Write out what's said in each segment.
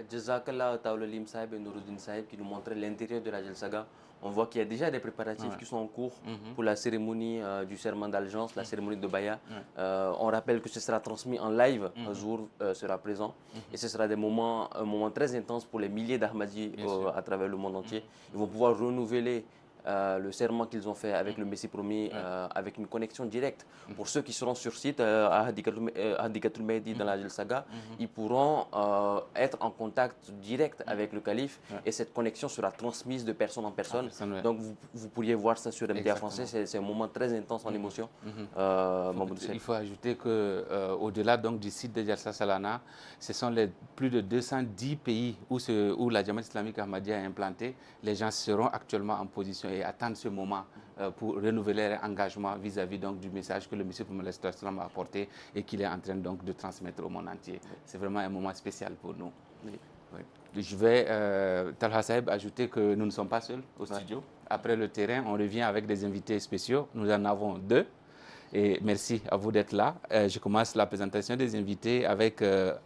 Jazakallah Taoulalim Saeb et Nouruddin Saeb qui nous montraient l'intérieur de la Jalsaga. On voit qu'il y a déjà des préparatifs qui sont en cours pour la cérémonie du serment d'allégeance, la cérémonie de Baya. On rappelle que ce sera transmis en live, un jour sera présent. Et ce sera un moment très intense pour les milliers d'Ahmadis à travers le monde entier. Ils vont pouvoir renouveler le serment qu'ils ont fait avec le Messie promis, avec une connexion directe. Pour ceux qui seront sur site à Hadikatul Mehdi dans la Saga, ils pourront être en contact direct avec le calife et cette connexion sera transmise de personne en personne. Donc vous pourriez voir ça sur MDA français, c'est un moment très intense en émotion. Il faut ajouter qu'au-delà du site de Jalsa Salana, ce sont les plus de 210 pays où la Jamaat islamique Ahmadiyya est implantée. Les gens seront actuellement en position et attendent ce moment pour renouveler leur engagement vis-à-vis du message que le Messie a apporté et qu'il est en train de transmettre au monde entier. C'est vraiment un moment spécial pour nous. Oui. Je vais, Talha Saeb, ajouter que nous ne sommes pas seuls au studio. Après le terrain, on revient avec des invités spéciaux. Nous en avons deux. Et merci à vous d'être là. Je commence la présentation des invités avec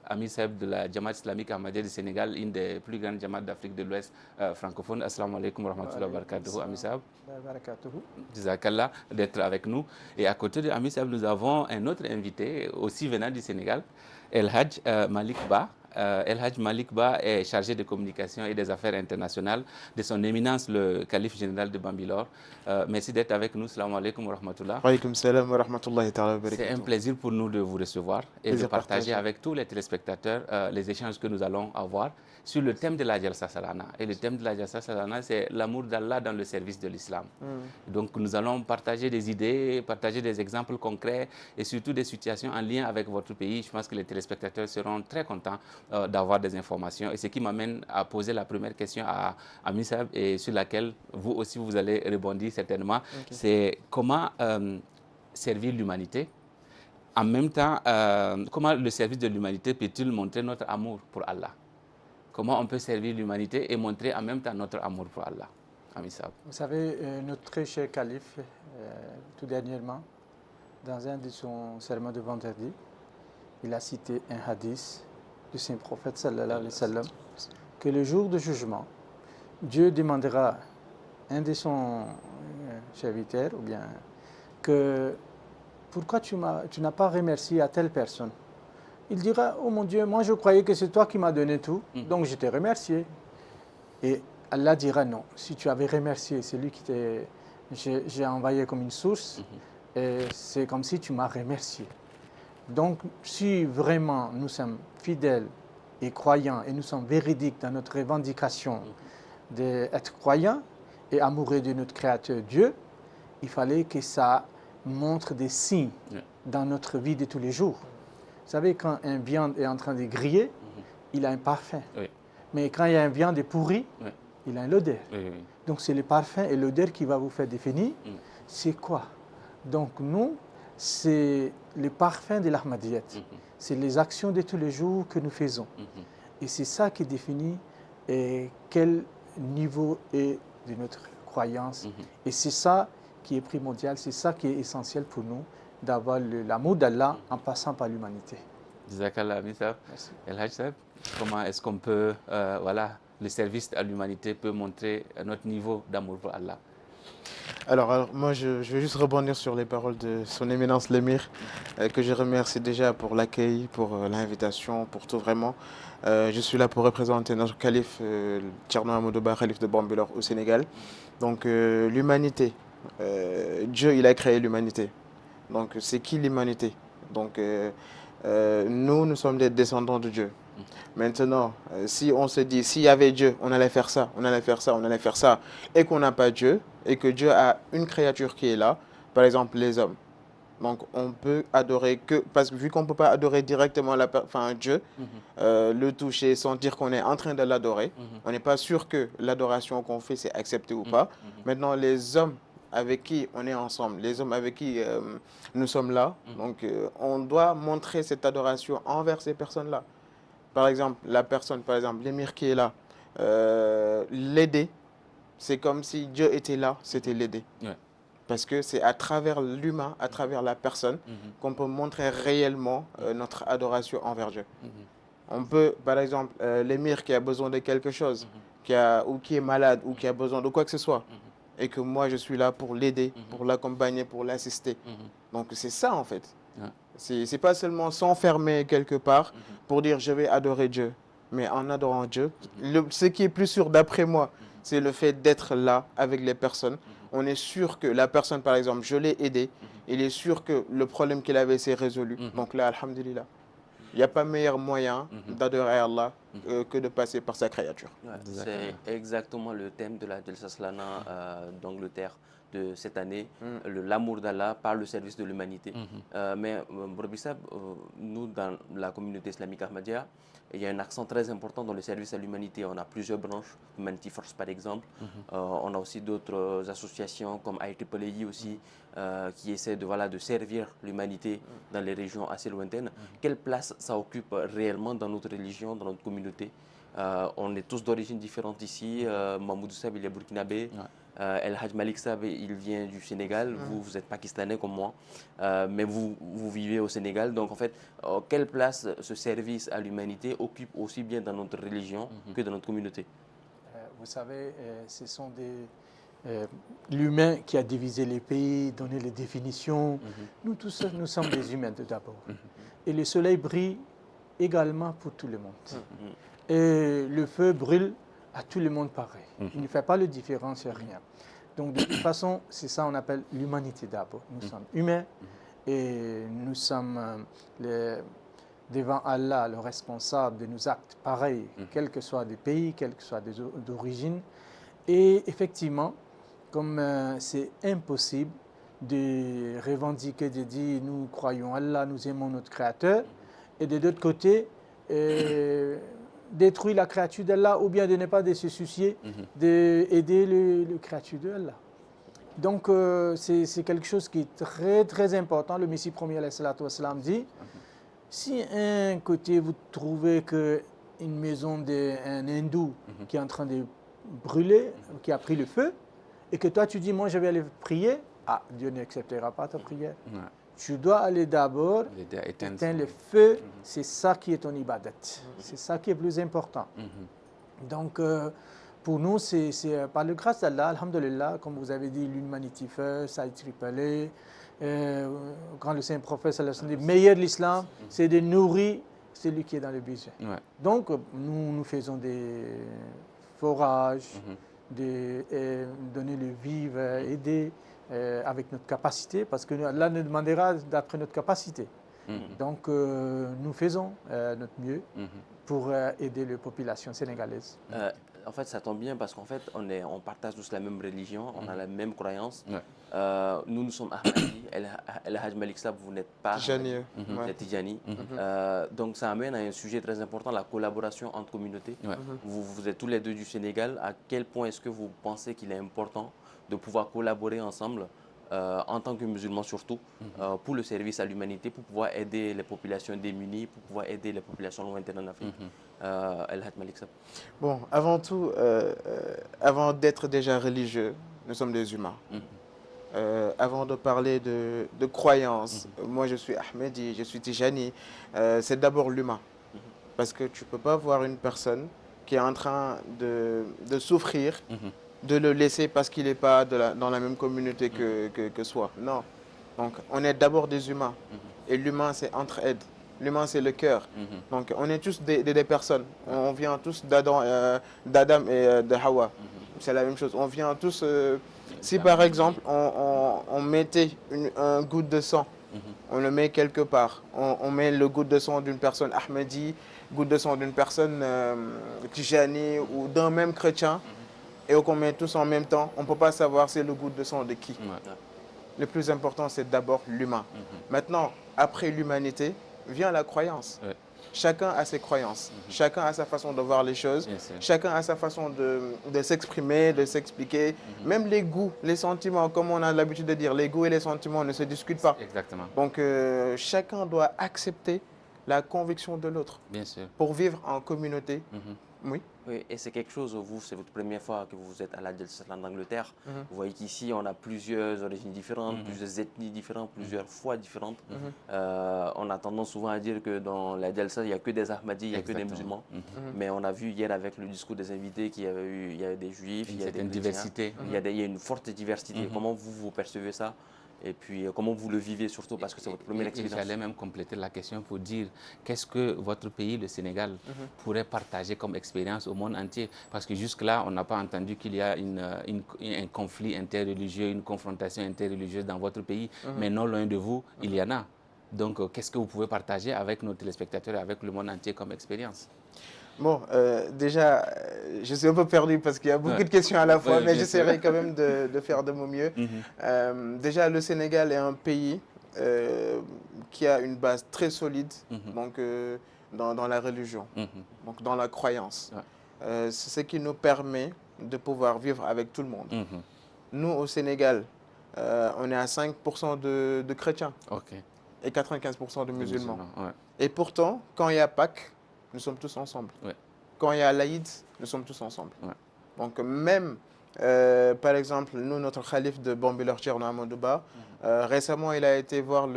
Ami Saeb de la Jamaat islamique Ahmadiyya du Sénégal, une des plus grandes Jamaat d'Afrique de l'Ouest francophone. Assalamu alaikum wa rahmatullahi wa barakatuhu, Ami Saeb. Jazakallah d'être avec nous. Et à côté de Ami Saeb, nous avons un autre invité, aussi venant du Sénégal, El Hadj Malik Ba. El Hadj Malik Ba est chargé de communication et des affaires internationales de son éminence, le calife général de Bambilor. Merci d'être avec nous. Salam alaikum wa rahmatullah. Wa alaikum salam wa rahmatullahi ta'ala wa barakatuh. C'est un plaisir pour nous de vous recevoir et de partager avec tous les téléspectateurs les échanges que nous allons avoir sur le thème de la Jalsa Salana. Et le thème de la Jalsa Salana, c'est l'amour d'Allah dans le service de l'islam. Donc nous allons partager des idées, partager des exemples concrets et surtout des situations en lien avec votre pays. Je pense que les téléspectateurs seront très contents d'avoir des informations. Et ce qui m'amène à poser la première question à Ami Saeb et sur laquelle vous aussi vous allez rebondir certainement. C'est comment servir l'humanité. En même temps, comment le service de l'humanité peut-il montrer notre amour pour Allah? Comment on peut servir l'humanité et montrer en même temps notre amour pour Allah? Ami Saeb. Vous savez, notre très cher calife, tout dernièrement, dans un de son sermon de vendredi, il a cité un hadith du saint prophète sallallahu alayhi wa sallam, que le jour de jugement, Dieu demandera à un de son serviteurs, ou bien que pourquoi tu n'as pas remercié à telle personne? Il dira, oh mon Dieu, moi je croyais que c'est toi qui m'as donné tout, donc je t'ai remercié. Et Allah dira non, si tu avais remercié celui qui j'ai envoyé comme une source, c'est comme si tu m'as remercié. Donc, si vraiment nous sommes fidèles et croyants et nous sommes véridiques dans notre revendication d'être croyants et amoureux de notre Créateur Dieu, il fallait que ça montre des signes dans notre vie de tous les jours. Vous savez, quand un viande est en train de griller, il a un parfum. Mais quand il y a un viande pourri, il a une odeur. Donc, c'est le parfum et l'odeur qui va vous faire définir c'est quoi. Donc, nous, c'est le parfum de l'Ahmadiyyat. C'est les actions de tous les jours que nous faisons. Et c'est ça qui définit quel niveau est de notre croyance. Et c'est ça qui est primordial, c'est ça qui est essentiel pour nous, d'avoir l'amour d'Allah en passant par l'humanité. Jazakallah, Ami Saeb. El Hadj Saeb, comment est-ce qu'on peut, le service à l'humanité peut montrer notre niveau d'amour pour Allah? Alors moi, je vais juste rebondir sur les paroles de son éminence l'émir, que je remercie déjà pour l'accueil, pour l'invitation, pour tout vraiment. Je suis là pour représenter notre calife, Thierno Amadou Ba, calife de Bambilor au Sénégal. Donc l'humanité, Dieu, il a créé l'humanité. Donc c'est qui l'humanité? Donc nous sommes des descendants de Dieu. Maintenant, si on se dit, s'il y avait Dieu, on allait faire ça, on allait faire ça, on allait faire ça, et qu'on n'a pas Dieu, et que Dieu a une créature qui est là, par exemple les hommes. Donc on peut adorer que, parce que vu qu'on ne peut pas adorer directement Dieu, le toucher, sentir qu'on est en train de l'adorer, on n'est pas sûr que l'adoration qu'on fait, c'est accepté ou pas. Maintenant, les hommes avec qui on est ensemble, les hommes avec qui nous sommes là, donc on doit montrer cette adoration envers ces personnes-là. Par exemple, l'émir qui est là, l'aider, c'est comme si Dieu était là, c'était l'aider. Parce que c'est à travers l'humain, à travers la personne, qu'on peut montrer réellement notre adoration envers Dieu. On peut, par exemple, l'émir qui a besoin de quelque chose, ou qui est malade, ou qui a besoin de quoi que ce soit, et que moi, je suis là pour l'aider, pour l'accompagner, pour l'assister. Donc, c'est ça, en fait. C'est pas seulement s'enfermer quelque part pour dire je vais adorer Dieu, mais en adorant Dieu, ce qui est plus sûr d'après moi, c'est le fait d'être là avec les personnes. On est sûr que la personne, par exemple, je l'ai aidé, il est sûr que le problème qu'il avait s'est résolu. Donc là, alhamdulillah, il n'y a pas meilleur moyen d'adorer Allah que de passer par sa créature. Ouais, c'est exactement le thème de la Jalsa Salana d'Angleterre de cette année, l'amour d'Allah par le service de l'humanité. Mais Bourbissa, nous, dans la communauté islamique Ahmadiyya, il y a un accent très important dans le service à l'humanité. On a plusieurs branches, Humanity Force par exemple. On a aussi d'autres associations comme IEEE aussi, qui essaient de servir l'humanité dans les régions assez lointaines. Quelle place ça occupe réellement dans notre religion, dans notre communauté? On est tous d'origine différente ici. Mahmoud Sab, il est burkinabé. El Haj Malik Sab, il vient du Sénégal. Vous êtes pakistanais comme moi, mais vous vivez au Sénégal. Donc, en fait, quelle place ce service à l'humanité occupe aussi bien dans notre religion que dans notre communauté? Vous savez, ce sont l'humain qui a divisé les pays, donné les définitions. Nous tous, nous sommes des humains d'abord. Et le soleil brille également pour tout le monde. Et le feu brûle à tout le monde pareil. Il ne fait pas de différence sur rien. Donc, de toute façon, c'est ça qu'on appelle l'humanité d'abord. Nous sommes humains et nous sommes devant Allah le responsable de nos actes pareils, quels que soient des pays, quels que soient des origines. Et effectivement, comme c'est impossible de revendiquer, de dire nous croyons Allah, nous aimons notre Créateur, et de l'autre côté, détruire la créature d'Allah ou bien de ne pas de se soucier d'aider le créature d'Allah. Donc, c'est quelque chose qui est très, très important. Le Messie premier, alayhi salatu wassalam, dit, si un côté vous trouvez qu'une maison d'un hindou qui est en train de brûler, qui a pris le feu, et que toi tu dis, moi je vais aller prier, Dieu n'acceptera pas ta prière. Tu dois aller d'abord éteindre le feu, c'est ça qui est ton ibadat. C'est ça qui est plus important. Donc, pour nous, c'est par le grâce d'Allah, alhamdulillah, comme vous avez dit, l'Humanity First, IEEE, quand le Saint-Prophète, le meilleur de l'islam, c'est de nourrir celui qui est dans le besoin. Donc, nous faisons des forages, donner le vivre, aider avec notre capacité, parce que Allah nous demandera d'après notre capacité. Donc, nous faisons notre mieux pour aider les populations sénégalaises. En fait, ça tombe bien parce qu'en fait, on partage tous la même religion, on a la même croyance. Nous sommes Ahmadi, El Haj Malik Sab, vous n'êtes pas Tijani. Vous êtes Tijani. Donc, ça amène à un sujet très important, la collaboration entre communautés. Vous êtes tous les deux du Sénégal. À quel point est-ce que vous pensez qu'il est important de pouvoir collaborer ensemble en tant que musulmans surtout, pour le service à l'humanité, pour pouvoir aider les populations démunies, pour pouvoir aider les populations lointaines en Afrique? El Haj Malik Sab. Bon, avant tout, avant d'être déjà religieux, nous sommes des humains. Avant de parler de croyances, moi je suis Ahmedi, je suis Tijani, c'est d'abord l'humain. Parce que tu ne peux pas voir une personne qui est en train de souffrir, de le laisser parce qu'il n'est pas dans la même communauté que soi. Non. Donc, on est d'abord des humains. Et l'humain, c'est entraide. L'humain, c'est le cœur. Donc, on est tous des personnes. On vient tous d'Adam et de Hawa. C'est la même chose. On vient tous... si, par exemple, on mettait un goutte de sang, on le met quelque part. On met le goutte de sang d'une personne Ahmedi, goutte de sang d'une personne Tijani ou d'un même chrétien, et qu'on met tous en même temps, on ne peut pas savoir c'est le goutte de sang de qui. Le plus important, c'est d'abord l'humain. Maintenant, après l'humanité, vient la croyance. Chacun a ses croyances, chacun a sa façon de voir les choses, chacun a sa façon de s'exprimer, de s'expliquer. Même les goûts, les sentiments, comme on a l'habitude de dire, les goûts et les sentiments ne se discutent pas. Exactement. Donc chacun doit accepter la conviction de l'autre. Bien sûr. Pour vivre en communauté. Oui. Oui, et c'est quelque chose, vous, c'est votre première fois que vous êtes à la Jalsa Salana d'Angleterre. Vous voyez qu'ici, on a plusieurs origines différentes, plusieurs ethnies différentes, plusieurs foi différentes. On a tendance souvent à dire que dans la Jalsa, il n'y a que des Ahmadis, il n'y a que des musulmans. Mais on a vu hier avec le discours des invités qu'il y avait des juifs, il y a des diversité. Il y a une forte diversité. Comment vous percevez ça? Et puis, comment vous le vivez surtout parce que c'est votre première expérience? J'allais même compléter la question pour dire qu'est-ce que votre pays, le Sénégal, pourrait partager comme expérience au monde entier? Parce que jusque-là, on n'a pas entendu qu'il y a un conflit interreligieux, une confrontation interreligieuse dans votre pays. Mais non loin de vous, il y en a. Donc, qu'est-ce que vous pouvez partager avec nos téléspectateurs et avec le monde entier comme expérience? Bon, déjà, je suis un peu perdu parce qu'il y a beaucoup de questions à la fois, mais j'essaierai quand même de faire de mon mieux. Déjà, le Sénégal est un pays qui a une base très solide donc, dans la religion, donc dans la croyance. C'est ce qui nous permet de pouvoir vivre avec tout le monde. Nous, au Sénégal, on est à 5% de chrétiens et 95% de musulmans. Et pourtant, quand il y a Pâques, nous sommes tous ensemble. Quand il y a l'Aïd, nous sommes tous ensemble. Donc même, par exemple, nous, notre calife de Bambilor Thierno Amadouba, récemment, il a été voir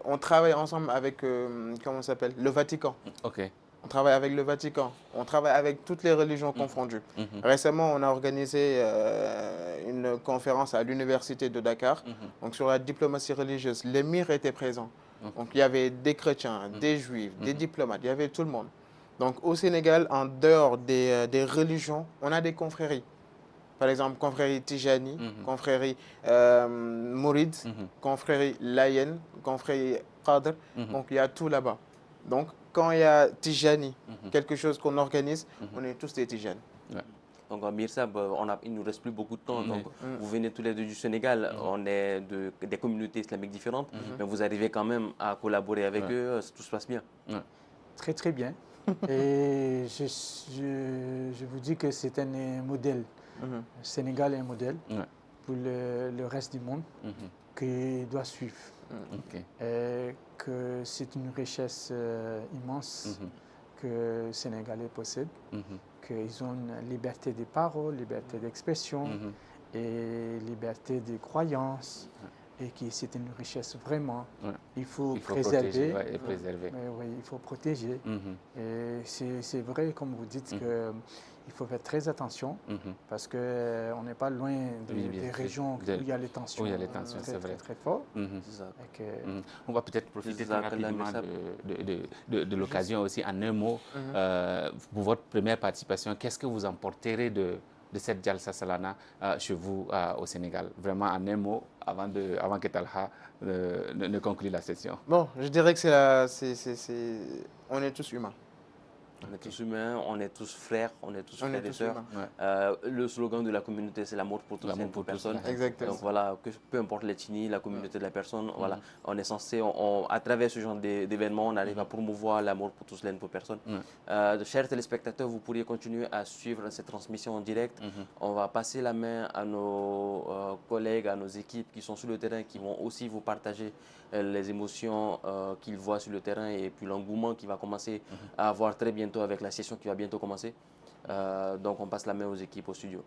on travaille ensemble avec, comment ça s'appelle, le Vatican. On travaille avec le Vatican. On travaille avec toutes les religions confondues. Récemment, on a organisé une conférence à l'université de Dakar, donc sur la diplomatie religieuse. L'émir était présent. Donc il y avait des chrétiens, des juifs, des diplomates, il y avait tout le monde. Donc au Sénégal, en dehors des religions, on a des confréries. Par exemple, confrérie Tijani, confrérie Mouride, confrérie Layen, confrérie Qadr. Donc il y a tout là-bas. Donc quand il y a Tijani, quelque chose qu'on organise, on est tous des Tijani. Donc, Mirsa, il ne nous reste plus beaucoup de temps. Donc, vous venez tous les deux du Sénégal, on est des communautés islamiques différentes, mais vous arrivez quand même à collaborer avec eux, tout se passe bien. Très, très bien. Et je vous dis que c'est un modèle. Le Sénégal est un modèle pour le reste du monde qui doit suivre. Et que c'est une richesse immense que les Sénégalais possèdent. Qu'ils ont une liberté de parole, liberté d'expression et liberté de croyance. Et que c'est une richesse vraiment. Il faut préserver. Il faut protéger. Et c'est vrai, comme vous dites, qu'il faut faire très attention parce qu'on n'est pas loin des régions où il y a les tensions, très fortes. On va peut-être profiter rapidement de l'occasion aussi. En un mot, pour votre première participation, qu'est-ce que vous emporterez de cette Jalsa Salana chez vous au Sénégal? Vraiment en un mot, avant que Talha ne conclue la session. Bon, je dirais que on est tous humains. On est tous humains, on est tous frères, on est tous frères et sœurs. Le slogan de la communauté, c'est l'amour pour tous et pour personne. Exactement. Donc voilà, peu importe l'ethnie, la communauté de la personne, voilà, on est censé, à travers ce genre d'événements, on arrive à promouvoir l'amour pour tous et pour personne. Chers téléspectateurs, vous pourriez continuer à suivre cette transmission en direct. On va passer la main à nos collègues, à nos équipes qui sont sur le terrain, qui vont aussi vous partager les émotions qu'ils voient sur le terrain et puis l'engouement qui va commencer à avoir très bientôt avec la session qui va bientôt commencer. Donc on passe la main aux équipes au studio.